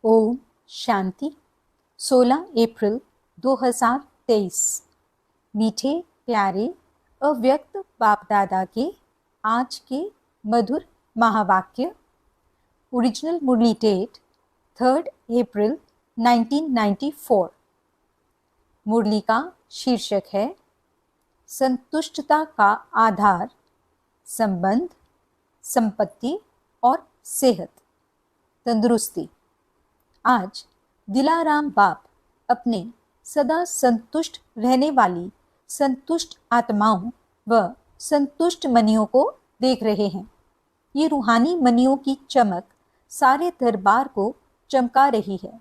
ओम शांति। 16 अप्रैल 2023। मीठे प्यारे अव्यक्त बाप दादा के आज के मधुर महावाक्य। ओरिजिनल मुरली डेट 3 अप्रैल 1994। मुरली का शीर्षक है संतुष्टता का आधार, संबंध, संपत्ति और सेहत, तंदुरुस्ती। आज दिलाराम बाप अपने सदा संतुष्ट रहने वाली संतुष्ट आत्माओं व संतुष्ट मनियों को देख रहे हैं। ये रूहानी मनियों की चमक सारे दरबार को चमका रही है।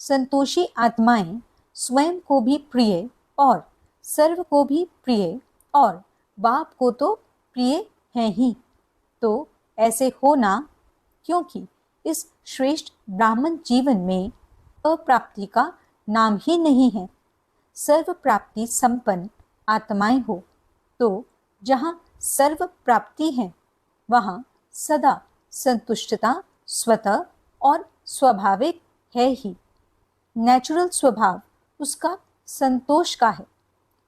संतोषी आत्माएं स्वयं को भी प्रिय और सर्व को भी प्रिय और बाप को तो प्रिय हैं ही। तो ऐसे होना, क्योंकि इस श्रेष्ठ ब्राह्मण जीवन में अप्राप्ति का नाम ही नहीं है। सर्व प्राप्ति संपन्न आत्माएं हो तो जहाँ सर्व प्राप्ति है वहाँ सदा संतुष्टता स्वतः और स्वाभाविक है ही। नेचुरल स्वभाव उसका संतोष का है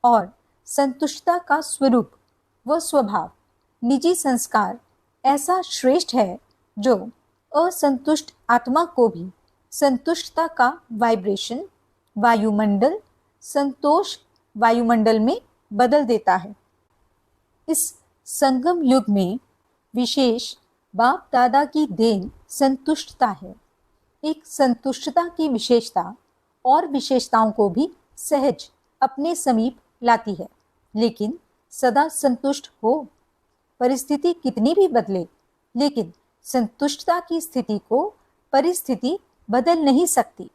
और संतुष्टता का स्वरूप व स्वभाव निजी संस्कार ऐसा श्रेष्ठ है जो असंतुष्ट आत्मा को भी संतुष्टता का वाइब्रेशन वायुमंडल संतोष वायुमंडल में बदल देता है। इस संगम युग में विशेष बाप दादा की देन संतुष्टता है। एक संतुष्टता की विशेषता और विशेषताओं को भी सहज अपने समीप लाती है, लेकिन सदा संतुष्ट हो। परिस्थिति कितनी भी बदले, लेकिन संतुष्टता की स्थिति को परिस्थिति बदल नहीं सकती।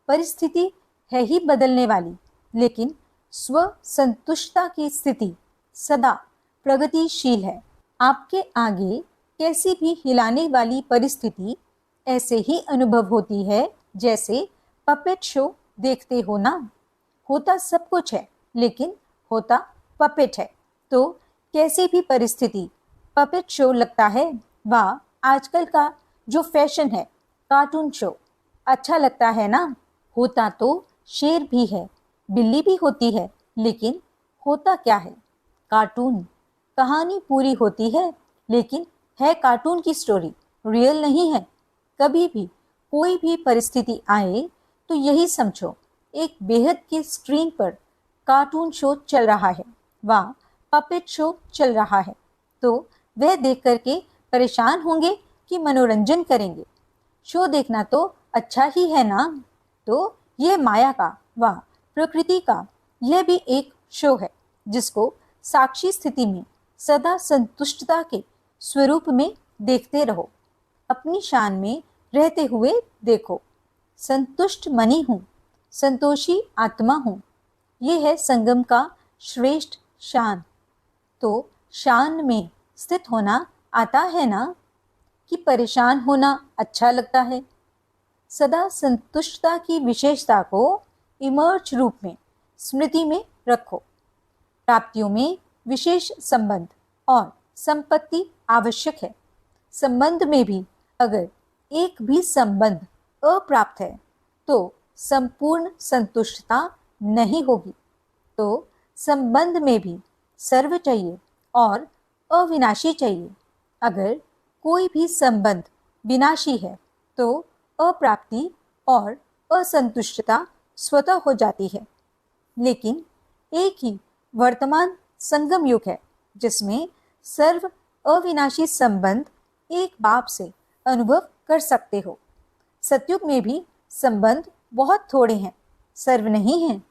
परिस्थिति है ही बदलने वाली, लेकिन स्व संतुष्टता की स्थिति सदा प्रगतिशील है। आपके आगे कैसी भी हिलाने वाली परिस्थिति ऐसे ही अनुभव होती है जैसे पपेट शो देखते हो ना। होता सब कुछ है, लेकिन होता पपेट है। तो कैसी भी परिस्थिति पपेट शो लगता है। वाह, आजकल का जो फैशन है कार्टून शो, अच्छा लगता है ना। होता तो शेर भी है, बिल्ली भी होती है, लेकिन होता क्या है? कार्टून। कहानी पूरी होती है, लेकिन है कार्टून की स्टोरी, रियल नहीं है। कभी भी कोई भी परिस्थिति आए तो यही समझो, एक बेहद की स्क्रीन पर कार्टून शो चल रहा है, वाह पपेट शो चल रहा है। तो वह देख करके परेशान होंगे कि मनोरंजन करेंगे। शो देखना तो अच्छा ही है ना। तो यह माया का व प्रकृति का यह भी एक शो है, जिसको साक्षी स्थिति में सदा संतुष्टता के स्वरूप में देखते रहो। अपनी शान में रहते हुए देखो। संतुष्ट मनी हूँ, संतोषी आत्मा हूँ। ये है संगम का श्रेष्ठ शान। तो शान में स्थित होना आता है ना, कि परेशान होना अच्छा लगता है। सदा संतुष्टता की विशेषता को इमर्ज रूप में स्मृति में रखो। प्राप्तियों में विशेष संबंध और संपत्ति आवश्यक है। संबंध में भी अगर एक भी संबंध अप्राप्त है तो संपूर्ण संतुष्टता नहीं होगी। तो संबंध में भी सर्व चाहिए और अविनाशी चाहिए। अगर कोई भी संबंध विनाशी है तो अप्राप्ति और असंतुष्टता स्वतः हो जाती है। लेकिन एक ही वर्तमान संगम युग है जिसमें सर्व अविनाशी संबंध एक बाप से अनुभव कर सकते हो। सतयुग में भी संबंध बहुत थोड़े हैं, सर्व नहीं हैं।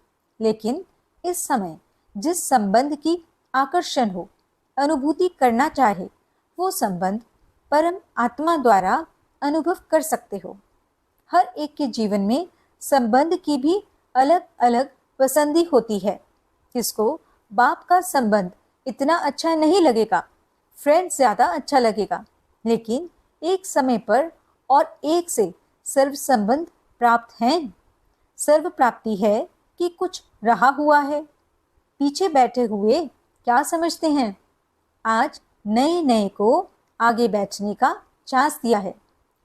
लेकिन इस समय जिस संबंध की आकर्षण हो, अनुभूति करना चाहे, वो संबंध परम आत्मा द्वारा अनुभव कर सकते हो। हर एक के जीवन में संबंध की भी अलग अलग पसंदी होती है। किसको बाप का संबंध इतना अच्छा नहीं लगेगा, फ्रेंड ज़्यादा अच्छा लगेगा। लेकिन एक समय पर और एक से सर्व संबंध प्राप्त हैं। सर्व प्राप्ति है कि कुछ रहा हुआ है। पीछे बैठे हुए क्या समझते हैं? आज नए नए को आगे बैठने का चांस दिया है।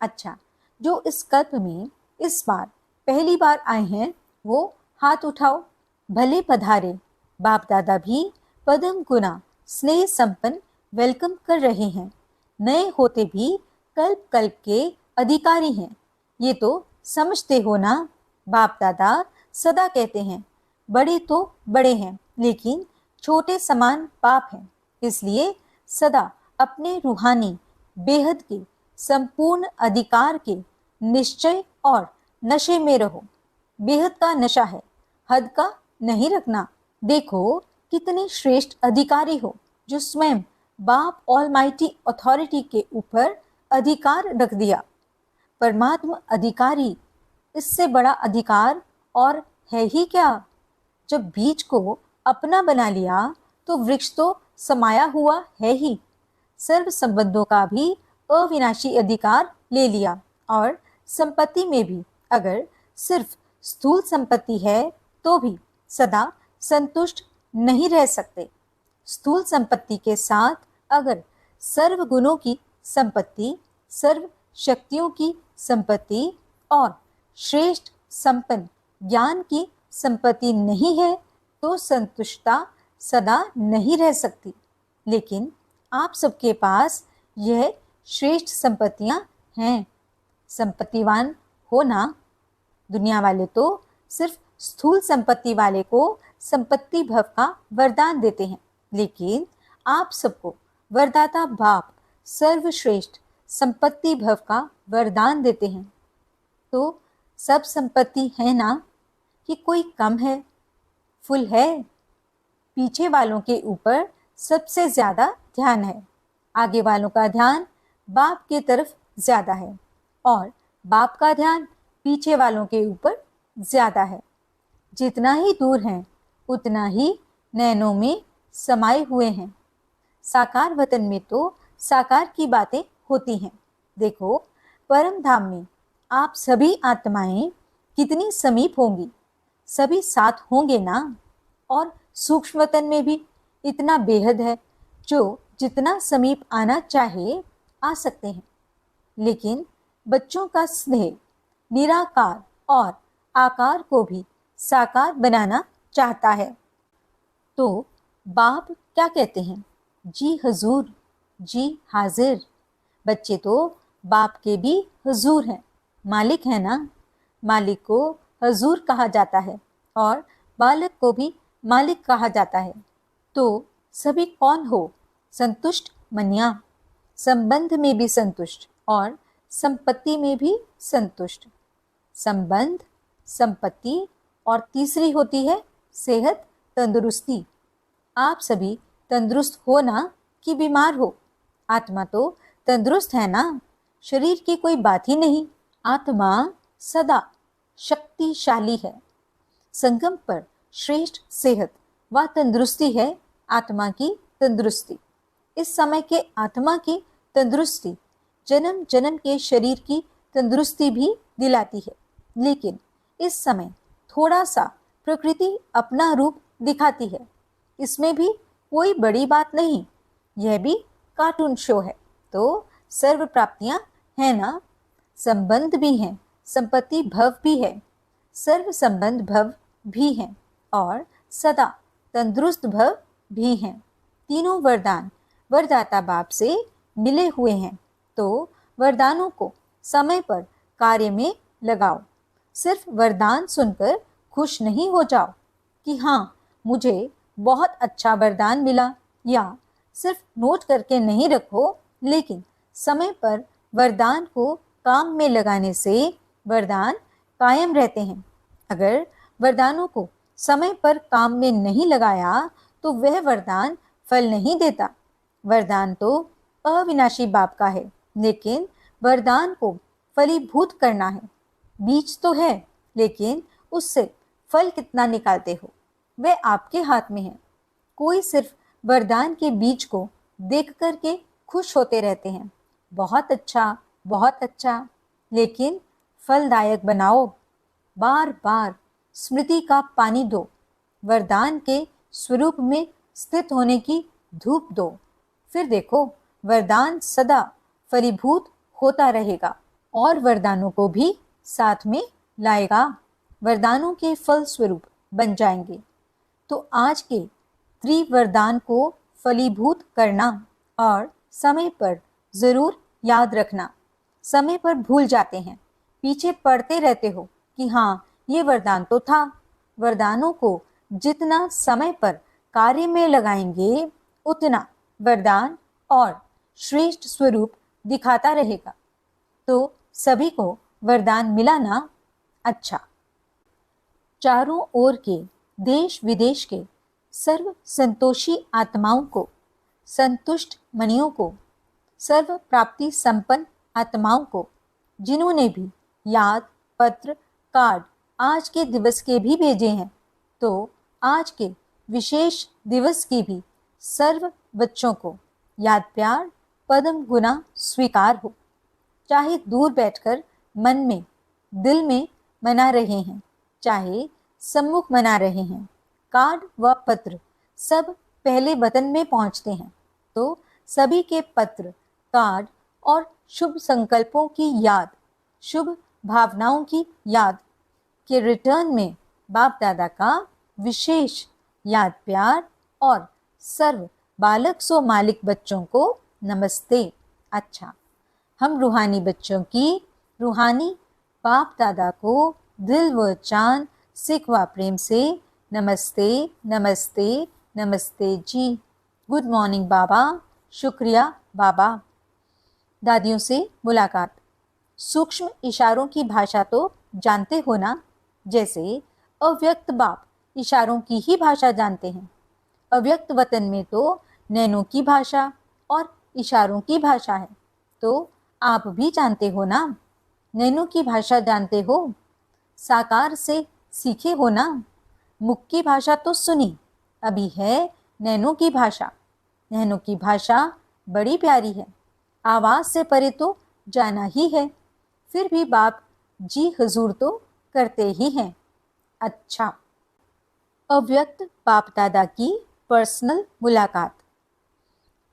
अच्छा, जो इस कल्प में इस बार पहली बार आए हैं वो हाथ उठाओ। भले पधारे। बाप दादा भी पदम गुना स्नेह संपन्न वेलकम कर रहे हैं। नए होते भी कल्प कल्प के अधिकारी हैं। ये तो समझते हो ना। बाप दादा सदा कहते हैं बड़े तो बड़े हैं लेकिन छोटे समान बाप हैं। इसलिए सदा अपने रूहानी बेहद के संपूर्ण अधिकार के निश्चय और नशे में रहो। बेहद का नशा है, हद का नहीं रखना। देखो कितने श्रेष्ठ अधिकारी हो जो स्वयं बाप ऑलमाइटी अथॉरिटी के ऊपर अधिकार रख दिया। परमात्मा अधिकारी, इससे बड़ा अधिकार और है ही क्या। जब बीज को अपना बना लिया तो वृक्ष तो समाया हुआ है ही। सर्व संबंधों का भी अविनाशी अधिकार ले लिया। और संपत्ति में भी अगर सिर्फ स्थूल संपत्ति है तो भी सदा संतुष्ट नहीं रह सकते। स्थूल संपत्ति के साथ अगर सर्व गुणों की संपत्ति, सर्व शक्तियों की संपत्ति और श्रेष्ठ संपन्न ज्ञान की संपत्ति नहीं है तो संतुष्टता सदा नहीं रह सकती। लेकिन आप सबके पास यह श्रेष्ठ संपत्तियां हैं। संपत्तिवान हो ना। दुनिया वाले तो सिर्फ स्थूल संपत्ति वाले को संपत्ति भव का वरदान देते हैं, लेकिन आप सबको वरदाता बाप सर्वश्रेष्ठ संपत्ति भव का वरदान देते हैं। तो सब संपत्ति है ना कि कोई कम है? फुल है। पीछे वालों के ऊपर सबसे ज्यादा ध्यान है। आगे वालों का ध्यान बाप की तरफ ज्यादा है और बाप का ध्यान पीछे वालों के ऊपर ज्यादा है। जितना ही दूर हैं उतना ही नैनों में समाये हुए हैं। साकार वतन में तो साकार की बातें होती हैं। देखो परम धाम में आप सभी आत्माएं कितनी समीप होंगी। सभी साथ होंगे ना। और सूक्ष्म वतन में भी इतना बेहद है जो जितना समीप आना चाहे आ सकते हैं। लेकिन बच्चों का स्नेह निराकार और आकार को भी साकार बनाना चाहता है। तो बाप क्या कहते हैं? जी हजूर, जी हाजिर। बच्चे तो बाप के भी हजूर हैं, मालिक है ना। मालिक को हजूर कहा जाता है और बालक को भी मालिक कहा जाता है। तो सभी कौन हो? संतुष्ट मनिया। संबंध में भी संतुष्ट और संपत्ति में भी संतुष्ट। संबंध, संपत्ति और तीसरी होती है सेहत, तंदुरुस्ती। आप सभी तंदुरुस्त हो ना कि बीमार हो? आत्मा तो तंदुरुस्त है ना। शरीर की कोई बात ही नहीं। आत्मा सदा शक्तिशाली है। संगम पर श्रेष्ठ सेहत व तंदुरुस्ती है आत्मा की तंदुरुस्ती। इस समय के आत्मा की तंदुरुस्ती जन्म जन्म के शरीर की तंदुरुस्ती भी दिलाती है। लेकिन इस समय थोड़ा सा प्रकृति अपना रूप दिखाती है। इसमें भी कोई बड़ी बात नहीं। यह भी कार्टून शो है। तो सर्व प्राप्तियां हैं ना। संबंध भी हैं, संपत्ति भव भी है, सर्व संबंध भव भी हैं और सदा तंदुरुस्त भव भी हैं। तीनों वरदान वरदाता बाप से मिले हुए हैं। तो वरदानों को समय पर कार्य में लगाओ। सिर्फ वरदान सुनकर खुश नहीं हो जाओ कि हाँ मुझे बहुत अच्छा वरदान मिला, या सिर्फ नोट करके नहीं रखो, लेकिन समय पर वरदान को काम में लगाने से वरदान कायम रहते हैं। अगर वरदानों को समय पर काम में नहीं लगाया तो वह वरदान फल नहीं देता। वरदान तो अविनाशी बाप का है, लेकिन वरदान को फलीभूत करना है। बीज तो है, लेकिन उससे फल कितना निकालते हो वह आपके हाथ में है। कोई सिर्फ वरदान के बीज को देख करके खुश होते रहते हैं, बहुत अच्छा बहुत अच्छा, लेकिन फलदायक बनाओ। बार बार स्मृति का पानी दो। वरदान के स्वरूप में स्थित होने की धूप दो। फिर देखो वरदान सदा फलीभूत होता रहेगा और वरदानों को भी साथ में लाएगा, वरदानों के फल स्वरूप बन जाएंगे। तो आज के त्रिवरदान को फलीभूत करना और समय पर ज़रूर याद रखना। समय पर भूल जाते हैं, पीछे पड़ते रहते हो कि हाँ ये वरदान तो था। वरदानों को जितना समय पर कार्य में लगाएंगे उतना वरदान और श्रेष्ठ स्वरूप दिखाता रहेगा। तो सभी को वरदान मिला ना? अच्छा, चारों ओर के देश विदेश के सर्व संतोषी आत्माओं को, संतुष्ट मणियों को, सर्व प्राप्ति संपन्न आत्माओं को, जिन्होंने भी याद पत्र कार्ड आज के दिवस के भी भेजे हैं, तो आज के विशेष दिवस की भी सर्व बच्चों को याद प्यार पदम गुना स्वीकार हो। चाहे दूर बैठकर मन में दिल में मना रहे हैं, चाहे सम्मुख मना रहे हैं, कार्ड व पत्र सब पहले वतन में पहुंचते हैं। तो सभी के पत्र कार्ड और शुभ संकल्पों की याद, शुभ भावनाओं की याद के रिटर्न में बाप दादा का विशेष याद प्यार और सर्व बालक सो मालिक बच्चों को नमस्ते। अच्छा, हम रूहानी बच्चों की रूहानी बाप दादा को दिल व चांद सिख व प्रेम से नमस्ते नमस्ते नमस्ते जी। गुड मॉर्निंग बाबा, शुक्रिया बाबा। दादियों से मुलाकात। सूक्ष्म इशारों की भाषा तो जानते हो ना? जैसे अव्यक्त बाप इशारों की ही भाषा जानते हैं। अव्यक्त वतन में तो नैनों की भाषा और इशारों की भाषा है। तो आप भी जानते हो ना? नैनों की भाषा जानते हो, साकार से सीखे हो ना? मुख की भाषा तो सुनी, अभी है नैनों की भाषा। नैनों की भाषा बड़ी प्यारी है, आवाज़ से परे तो जाना ही है, फिर भी बाप जी हुजूर तो करते ही हैं। अच्छा, अव्यक्त बाप दादा की पर्सनल मुलाकात।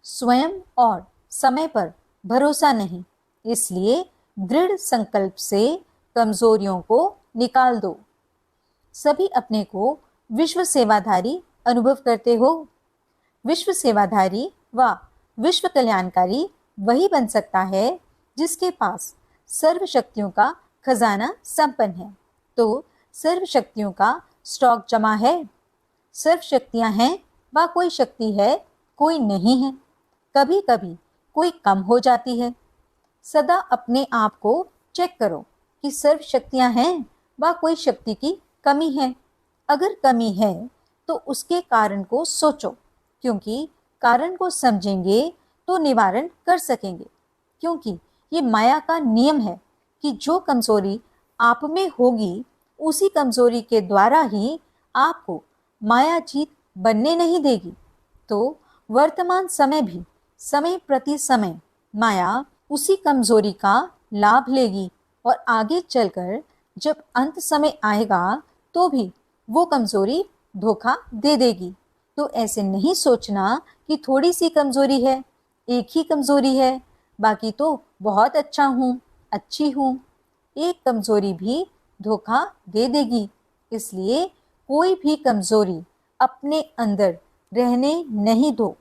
स्वयं और समय पर भरोसा नहीं, इसलिए दृढ़ संकल्प से कमजोरियों को निकाल दो। सभी अपने को विश्व सेवाधारी अनुभव करते हो। विश्व सेवाधारी व विश्व कल्याणकारी वही बन सकता है जिसके पास सर्व शक्तियों का खजाना संपन्न है। तो सर्व शक्तियों का स्टॉक जमा है। सर्व शक्तियां हैं व कोई शक्ति है, कोई नहीं है। कभी कभी कोई कम हो जाती है। सदा अपने आप को चेक करो कि सर्व शक्तियां हैं व कोई शक्ति की कमी है। अगर कमी है तो उसके कारण को सोचो, क्योंकि कारण को समझेंगे तो निवारण कर सकेंगे। क्योंकि ये माया का नियम है कि जो कमजोरी आप में होगी उसी कमजोरी के द्वारा ही आपको माया जीत बनने नहीं देगी। तो वर्तमान समय भी समय प्रति समय माया उसी कमजोरी का लाभ लेगी और आगे चलकर जब अंत समय आएगा तो भी वो कमजोरी धोखा दे देगी। तो ऐसे नहीं सोचना कि थोड़ी सी कमजोरी है, एक ही कमजोरी है, बाकी तो बहुत अच्छा हूँ, अच्छी हूँ। एक कमजोरी भी धोखा दे देगी। इसलिए कोई भी कमजोरी अपने अंदर रहने नहीं दो।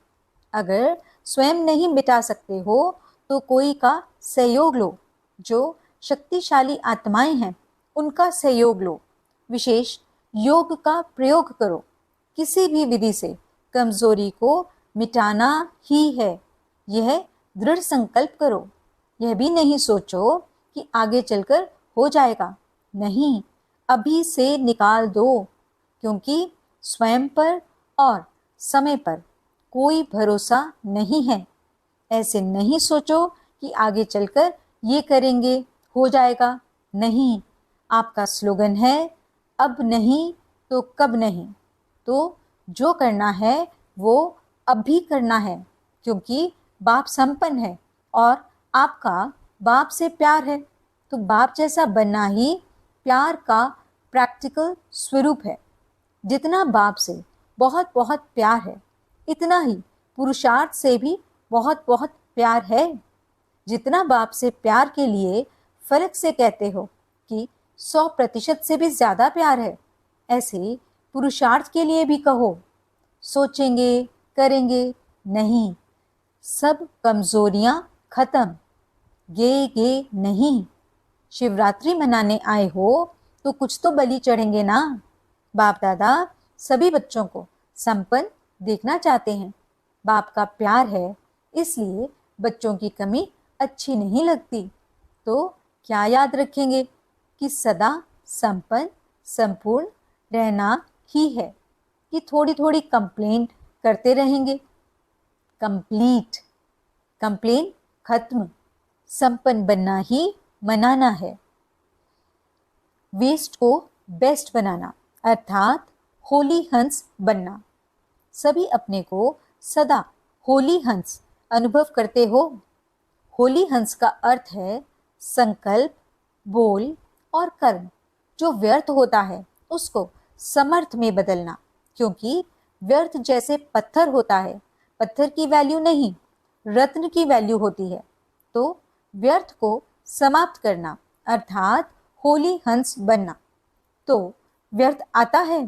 अगर स्वयं नहीं मिटा सकते हो तो कोई का सहयोग लो। जो शक्तिशाली आत्माएं हैं उनका सहयोग लो। विशेष योग का प्रयोग करो। किसी भी विधि से कमजोरी को मिटाना ही है, यह दृढ़ संकल्प करो। यह भी नहीं सोचो कि आगे चलकर हो जाएगा, नहीं, अभी से निकाल दो। क्योंकि स्वयं पर और समय पर कोई भरोसा नहीं है। ऐसे नहीं सोचो कि आगे चलकर ये करेंगे हो जाएगा, नहीं। आपका स्लोगन है अब नहीं तो कब नहीं। तो जो करना है वो अब भी करना है, क्योंकि बाप संपन्न है और आपका बाप से प्यार है। तो बाप जैसा बनना ही प्यार का प्रैक्टिकल स्वरूप है। जितना बाप से बहुत बहुत प्यार है, इतना ही पुरुषार्थ से भी बहुत बहुत प्यार है। जितना बाप से प्यार के लिए फर्क से कहते हो, कि 100% से भी ज़्यादा प्यार है, ऐसे पुरुषार्थ के लिए भी कहो। सोचेंगे, करेंगे, नहीं, सब कमजोरियां खत्म, गे नहीं। शिवरात्रि मनाने आए हो तो कुछ तो बलि चढ़ेंगे ना। बाप दादा सभी बच्चों को संपन्न देखना चाहते हैं। बाप का प्यार है, इसलिए बच्चों की कमी अच्छी नहीं लगती। तो क्या याद रखेंगे कि सदा संपन्न संपूर्ण रहना ही है, कि थोड़ी थोड़ी कंप्लेंट करते रहेंगे। कंप्लीट, कंप्लेन खत्म, संपन्न बनना ही मनाना है। वेस्ट को बेस्ट बनाना अर्थात होली हंस बनना। सभी अपने को सदा होली हंस अनुभव करते हो। होली हंस का अर्थ है संकल्प, बोल और कर्म जो व्यर्थ होता है उसको समर्थ में बदलना। क्योंकि व्यर्थ जैसे पत्थर होता है, पत्थर की वैल्यू नहीं, रत्न की वैल्यू होती है। तो व्यर्थ को समाप्त करना अर्थात होली हंस बनना। तो व्यर्थ आता है,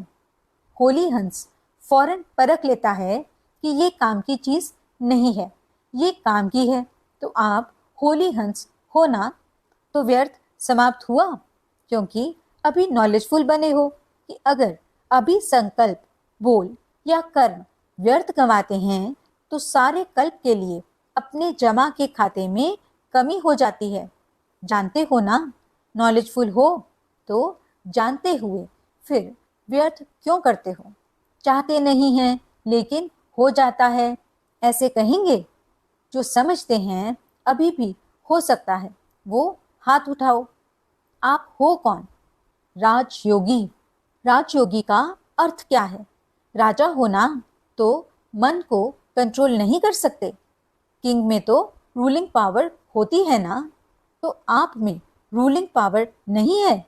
होली हंस फौरन परख लेता है कि ये काम की चीज नहीं है, ये काम की है। तो आप होली हंस हो ना, तो व्यर्थ समाप्त हुआ, क्योंकि अभी नॉलेजफुल बने हो कि अगर अभी संकल्प, बोल या कर्म व्यर्थ गंवाते हैं तो सारे कल्प के लिए अपने जमा के खाते में कमी हो जाती है। जानते हो ना, नॉलेजफुल हो तो जानते हुए फिर व्यर्थ क्यों करते हो। चाहते नहीं हैं लेकिन हो जाता है, ऐसे कहेंगे। जो समझते हैं अभी भी हो सकता है वो हाथ उठाओ। आप हो कौन? राजयोगी। राजयोगी का अर्थ क्या है? राजा होना तो मन को कंट्रोल नहीं कर सकते। किंग में तो रूलिंग पावर होती है ना, तो आप में रूलिंग पावर नहीं है।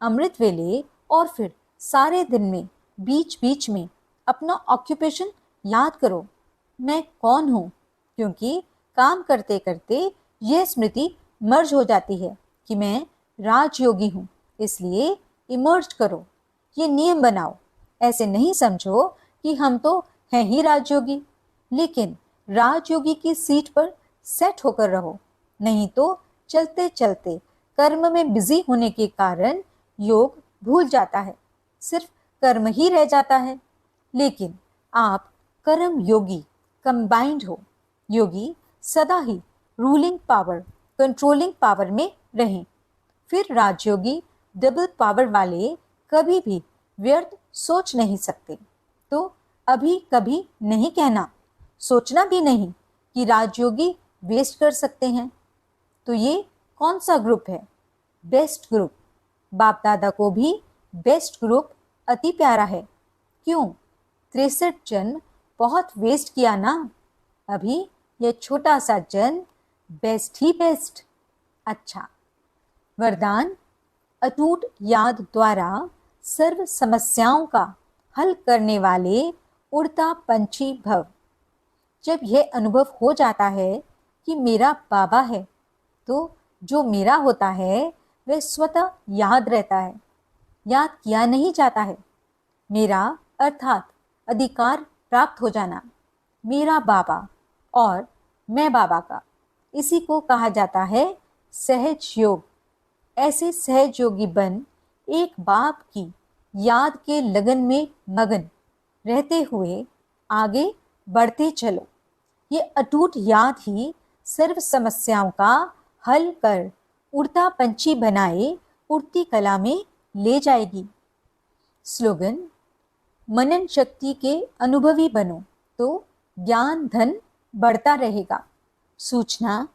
अमृत वेले और फिर सारे दिन में बीच बीच में अपना ऑक्यूपेशन याद करो, मैं कौन हूँ। क्योंकि काम करते करते यह स्मृति मर्ज हो जाती है कि मैं राजयोगी हूँ। इसलिए इमर्ज करो, ये नियम बनाओ। ऐसे नहीं समझो कि हम तो हैं ही राजयोगी, लेकिन राजयोगी की सीट पर सेट होकर रहो। नहीं तो चलते चलते कर्म में बिजी होने के कारण योग भूल जाता है, सिर्फ कर्म ही रह जाता है। लेकिन आप कर्म योगी कंबाइंड हो। योगी सदा ही रूलिंग पावर, कंट्रोलिंग पावर में रहें। फिर राजयोगी डबल पावर वाले कभी भी व्यर्थ सोच नहीं सकते। तो अभी कभी नहीं कहना, सोचना भी नहीं कि राजयोगी वेस्ट कर सकते हैं। तो ये कौन सा ग्रुप है? Best group. बाप दादा को भी बेस्ट ग्रुप अति प्यारा है। क्यों? 63 जन्म बहुत वेस्ट किया ना, अभी यह छोटा सा जन्म बेस्ट ही बेस्ट। अच्छा, वरदान अटूट याद द्वारा सर्व समस्याओं का हल करने वाले उड़ता पंछी भव। जब यह अनुभव हो जाता है कि मेरा बाबा है, तो जो मेरा होता है वह स्वतः याद रहता है, याद किया नहीं जाता है। मेरा अर्थात अधिकार प्राप्त हो जाना, मेरा बाबा और मैं बाबा का, इसी को कहा जाता है सहज योग। ऐसे सहज योगी बन एक बाप की याद के लगन में मगन रहते हुए आगे बढ़ते चलो। ये अटूट याद ही सर्व समस्याओं का हल कर उड़ता पंछी बनाए उड़ती कला में ले जाएगी। स्लोगन: मनन शक्ति के अनुभवी बनो तो ज्ञान धन बढ़ता रहेगा। सूचना: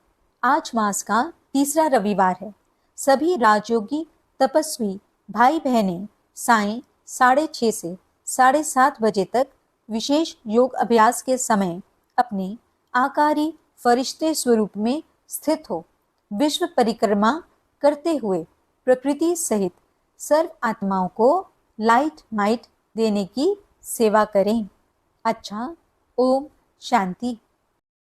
आज मास का तीसरा रविवार है। सभी राजयोगी तपस्वी भाई बहनें सायं 6:30 से 7:30 बजे तक विशेष योग अभ्यास के समय अपने आकारी फरिश्ते स्वरूप में स्थित हो विश्व परिक्रमा करते हुए प्रकृति सहित सर्व आत्माओं को लाइट माइट देने की सेवा करें। अच्छा, ओम शांति।